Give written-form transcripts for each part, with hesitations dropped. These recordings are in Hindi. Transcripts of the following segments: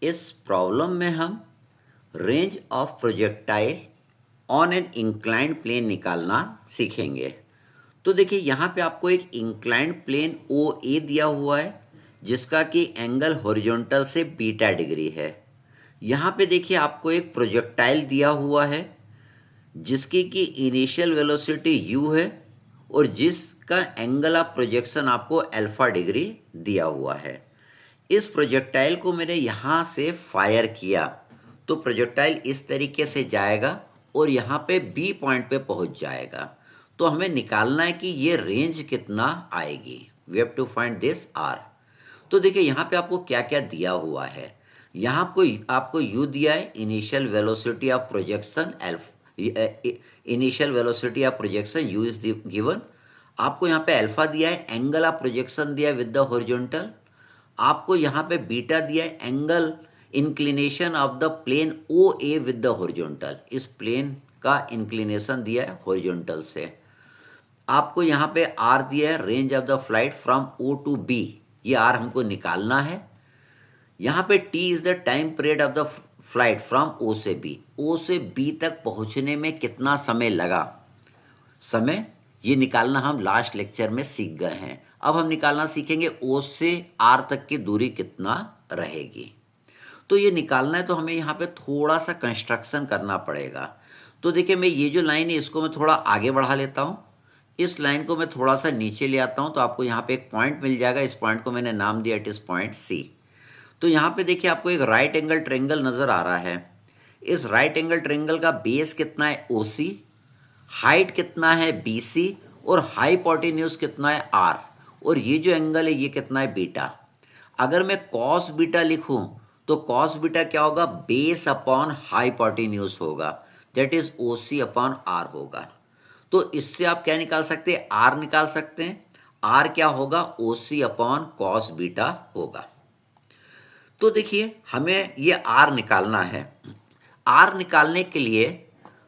इस प्रॉब्लम में हम range of projectile on an inclined plane निकालना सीखेंगे। तो देखिए यहाँ पे आपको एक इंक्लाइंड प्लेन ओ ए दिया हुआ है जिसका कि एंगल हॉरिजॉन्टल से बीटा डिग्री है। यहाँ पे देखिए आपको एक प्रोजेक्टाइल दिया हुआ है जिसकी कि इनिशियल वेलोसिटी u है और जिसका एंगल ऑफ प्रोजेक्शन आपको अल्फा डिग्री दिया हुआ है। इस प्रोजेक्टाइल को मैंने यहाँ से फायर किया तो प्रोजेक्टाइल इस तरीके से जाएगा और यहाँ पे बी पॉइंट पे पहुँच जाएगा। तो हमें निकालना है कि ये रेंज कितना आएगी। We have to find this R. तो देखिए यहाँ पे आपको क्या क्या दिया हुआ है। यहाँ आपको u दिया है, initial velocity of projection initial velocity of projection u is given. आपको यहाँ पे अल्फा दिया है, एंगल ऑफ प्रोजेक्शन दिया है विद द हॉरिजॉन्टल। आपको यहाँ पे बीटा दिया है, angle inclination of the plane O A with the horizontal. इस प्लेन का इंक्लिनेशन दिया है हॉरिजॉन्टल से। आपको यहाँ पे आर दिया है, range of the flight from O to B. ये आर हमको निकालना है। यहाँ पे T is the time period of the flight from O से बी। ओ से बी तक पहुँचने में कितना समय लगा, समय ये निकालना हम लास्ट लेक्चर में सीख गए हैं। अब हम निकालना सीखेंगे ओ से आर तक की दूरी कितना रहेगी। तो ये निकालना है तो हमें यहाँ पे थोड़ा सा कंस्ट्रक्शन करना पड़ेगा। तो देखिए मैं ये जो लाइन है इसको मैं थोड़ा आगे बढ़ा लेता हूँ, इस लाइन को मैं थोड़ा सा नीचे ले आता हूँ तो आपको यहाँ पे एक पॉइंट मिल जाएगा। इस पॉइंट को मैंने नाम दिया इट इज़ पॉइंट सी। तो यहाँ पे देखिए आपको एक राइट एंगल ट्रायंगल नज़र आ रहा है। इस राइट एंगल ट्रायंगल का बेस कितना है ओ सी, हाइट कितना है बी सी और हाइपोटेन्यूज कितना है आर, और ये जो एंगल है ये कितना है बीटा। अगर मैं कॉस बीटा लिखूं तो कॉस बीटा क्या होगा, बेस अपॉन हाइपोटेन्यूज होगा, that is O C upon R होगा। तो इससे आप क्या निकाल सकते हैं, आर निकाल सकते हैं। आर क्या होगा, ओ सी अपॉन कॉस बीटा होगा। तो देखिए हमें ये आर निकालना है। आर निकालने के लिए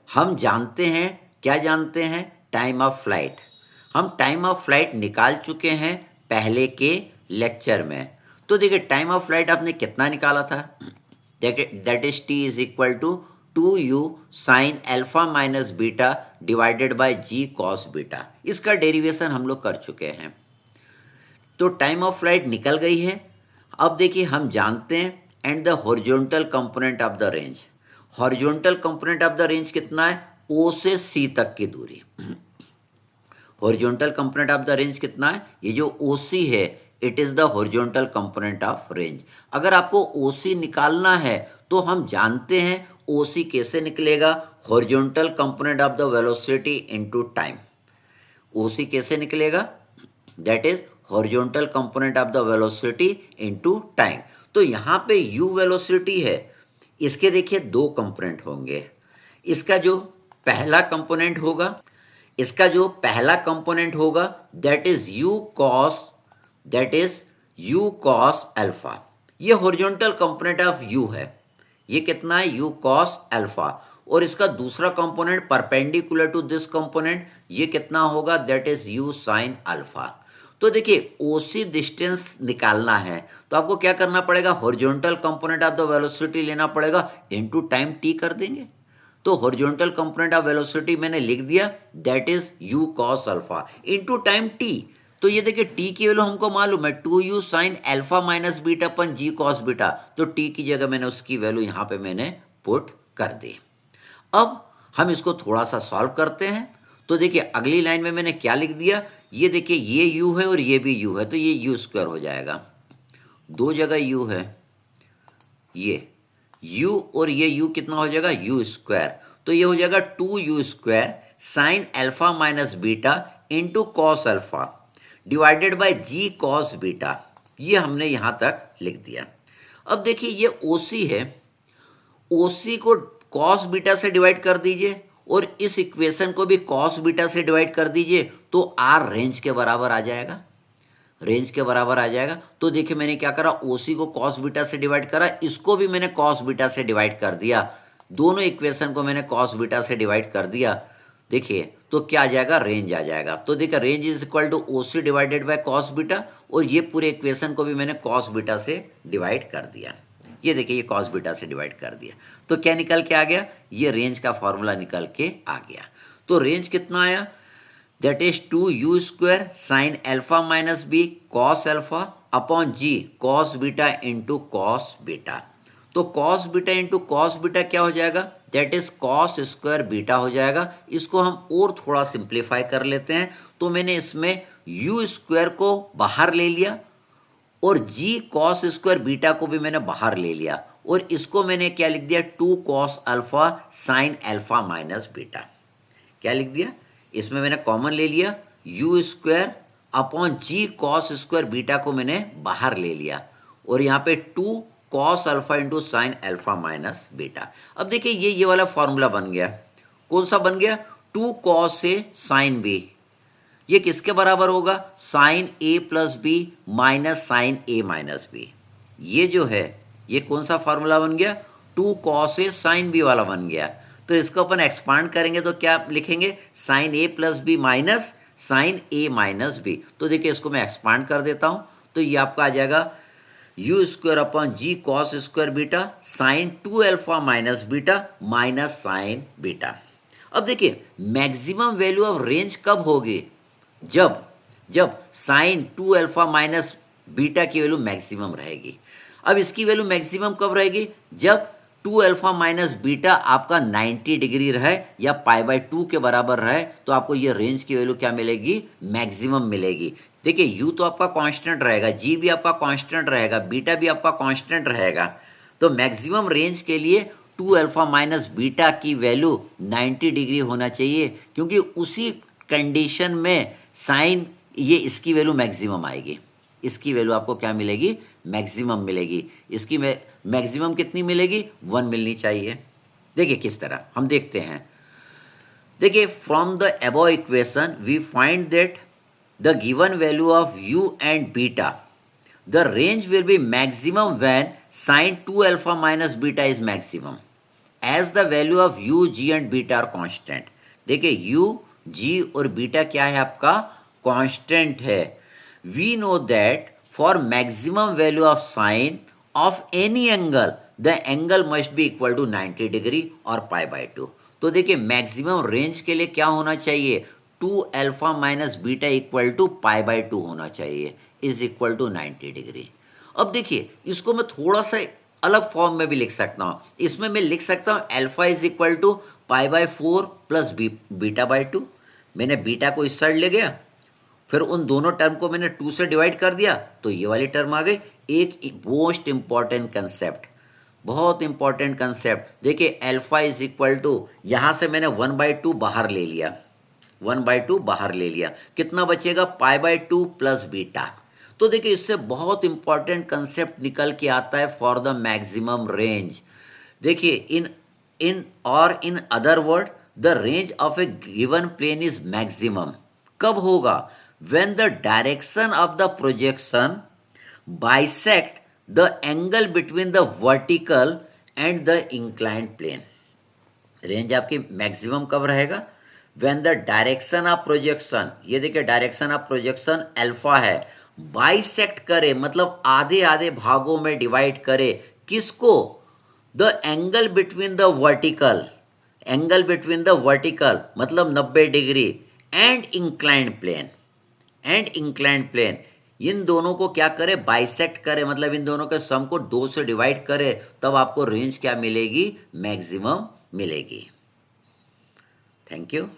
हम जानते हैं, क्या जानते हैं, टाइम ऑफ फ्लाइट। हम टाइम ऑफ फ्लाइट निकाल चुके हैं पहले के लेक्चर में। तो देखिए टाइम ऑफ फ्लाइट आपने कितना निकाला था, that is T is equal to 2u sine alpha minus beta divided by G cos beta. इसका डेरिवेशन हम लोग कर चुके हैं। तो टाइम ऑफ फ्लाइट निकल गई है। अब देखिए हम जानते हैं and the horizontal component of the range. Horizontal component of the range कितना है, ओ से सी तक की दूरी। Horizontal component of the range कितना है, ये जो ओ सी है it is the horizontal component of range. अगर आपको ओ सी निकालना है तो हम जानते हैं ओ सी कैसे निकलेगा, horizontal component of the velocity into time. O C कैसे निकलेगा, that is horizontal component of the velocity into time. तो यहाँ पे u वेलोसिटी है, इसके देखिए दो कंपोनेंट होंगे। इसका जो पहला कंपोनेंट होगा, इसका जो पहला कंपोनेंट होगा that is u cos, that is u cos alpha. ये हॉरिजॉन्टल कंपोनेंट ऑफ u है, ये कितना है u cos अल्फा। और इसका दूसरा component perpendicular to this component, ये कितना होगा, that is u sin alpha. तो देखिए ओसी डिस्टेंस निकालना है तो आपको क्या करना पड़ेगा, horizontal component of the velocity लेना पड़ेगा, इनटू टाइम टी कर देंगे। तो हॉरिजॉन्टल कंपोनेंट ऑफ वेलोसिटी मैंने लिख दिया, that is u cos alpha into time t। तो ये देखिए t की वैल्यू हमको मालूम है 2u sin alpha minus beta upon g cos beta. तो t की जगह मैंने उसकी वैल्यू यहाँ पे मैंने पुट कर दी। अब हम इसको थोड़ा सा सॉल्व करते हैं। तो देखिए अगली लाइन में मैंने क्या लिख दिया, ये देखिए ये u है और ये भी u है, तो ये u स्क्वायर हो जाएगा। दो जगह u है, ये u और ये u कितना हो जाएगा, u स्क्वायर। तो ये हो जाएगा 2u square sine alpha minus beta into cos alpha divided by G cos beta. ये हमने यहाँ तक लिख दिया। अब देखिए ये OC है, OC को कॉस बीटा से डिवाइड कर दीजिए और इस इक्वेशन को भी कॉस बीटा से डिवाइड कर दीजिए तो आर रेंज के बराबर आ जाएगा, रेंज के बराबर आ जाएगा। तो देखिए मैंने क्या करा, ओसी को कॉस बीटा से डिवाइड करा, इसको भी मैंने कॉस बीटा से डिवाइड कर दिया, दोनों इक्वेशन को मैंने कॉस बीटा से डिवाइड कर दिया। देखिए तो क्या आ जाएगा, रेंज आ जाएगा। तो देखिए range is equal to O C divided by cos beta, और ये पूरे इक्वेशन को भी मैंने कॉस बीटा से डिवाइड कर दिया। ये देखिए ये कॉस बीटा से डिवाइड कर दिया, तो क्या निकल के आ गया, ये रेंज का फॉर्मूला निकल के आ गया। तो रेंज कितना आया, that is 2u² sine alpha minus B cos alpha upon G cos beta into cos beta. तो cos beta into cos beta क्या हो जाएगा, that is cos square beta हो जाएगा। इसको हम और थोड़ा सिंप्लीफाई कर लेते हैं, तो मैंने इसमें u² को बाहर ले लिया और जी कॉस स्क्वायर बीटा को भी मैंने बाहर ले लिया, और इसको मैंने क्या लिख दिया, 2 cos alpha sign alpha minus beta. क्या लिख दिया, इसमें मैंने कॉमन ले लिया, u² upon G cos square beta को मैंने बाहर ले लिया, और यहाँ पे 2 cos alpha into sine alpha minus beta. अब देखिए ये वाला फॉर्मूला बन गया, कौन सा बन गया, 2 कॉस ए साइन बी, ये किसके बराबर होगा, साइन ए प्लस बी माइनस साइन ए माइनस बी। ये जो है ये कौन सा फॉर्मूला बन गया, 2 कॉस ए साइन बी वाला बन गया। तो इसको अपन एक्सपांड करेंगे तो क्या लिखेंगे, साइन ए प्लस बी माइनस साइन ए माइनस बी। तो देखिए इसको मैं एक्सपांड कर देता हूँ, तो ये आपका आ जाएगा u² upon G cos square beta sine 2 alpha minus beta minus sine beta. अब देखिए मैक्सिमम वैल्यू ऑफ रेंज कब होगी, जब जब साइन 2 अल्फा माइनस बीटा की वैल्यू मैक्सिमम रहेगी। अब इसकी वैल्यू मैक्सिमम कब रहेगी, जब 2 अल्फा माइनस बीटा आपका 90 डिग्री रहे या π/2 के बराबर रहे, तो आपको ये रेंज की वैल्यू क्या मिलेगी, मैक्सिमम मिलेगी। देखिए यू तो आपका कांस्टेंट रहेगा, जी भी आपका कांस्टेंट रहेगा, बीटा भी आपका कांस्टेंट रहेगा। तो मैक्सिमम रेंज के लिए 2 अल्फा माइनस बीटा की वैल्यू 90 डिग्री होना चाहिए, क्योंकि उसी कंडीशन में साइन ये इसकी वैल्यू मैक्सिमम आएगी। इसकी वैल्यू आपको क्या मिलेगी, मैक्सिमम मिलेगी। इसकी मैक्सिमम कितनी मिलेगी, 1 मिलनी चाहिए। देखिए किस तरह हम देखते हैं, देखिए from the above equation we find that the given value of u and beta, the range will be maximum when sin 2 alpha minus beta is maximum, as the value of u, g and beta are constant। देखिए u, g और बीटा क्या है आपका, कांस्टेंट है। we know that for maximum value of sin of any angle the angle must be equal to 90 degree और π/2। तो देखिए मैक्सिमम रेंज के लिए क्या होना चाहिए, 2 alpha minus beta equal to π/2 होना चाहिए, इज इक्वल टू 90 डिग्री। अब देखिए इसको मैं थोड़ा सा अलग फॉर्म में भी लिख सकता हूँ। इसमें मैं लिख सकता हूँ alpha is equal to π/4 plus beta. मैंने बीटा को इस साइड ले गया, फिर उन दोनों टर्म को मैंने 2 से डिवाइड कर दिया, तो ये वाली टर्म आ गई। एक मोस्ट इंपॉर्टेंट कंसेप्ट, बहुत इंपॉर्टेंट कंसेप्ट, देखिए अल्फा इज इक्वल टू, यहाँ से मैंने 1/2 बाहर ले लिया, 1/2 बाहर ले लिया, कितना बचेगा, π/2 प्लस बीटा। तो देखिए इससे बहुत इंपॉर्टेंट कंसेप्ट निकल के आता है फॉर द मैक्सिमम रेंज। देखिए in other word the range of a given plane is maximum कब होगा, when the direction of the projection bisect the angle between the vertical and the inclined plane. Range आपकी मैक्सिमम कब रहेगा, when the direction of projection, ये देखिए डायरेक्शन ऑफ प्रोजेक्शन अल्फा है, बाइसेक्ट करे मतलब आधे आधे भागों में डिवाइड करे, किसको, the angle between the vertical, angle between the vertical मतलब 90 degree and inclined plane, and inclined plane, इन दोनों को क्या करे, बाइसेक्ट करे, मतलब इन दोनों के सम को 2 से डिवाइड करे, तब आपको रेंज क्या मिलेगी, मैक्सिमम मिलेगी। Thank you.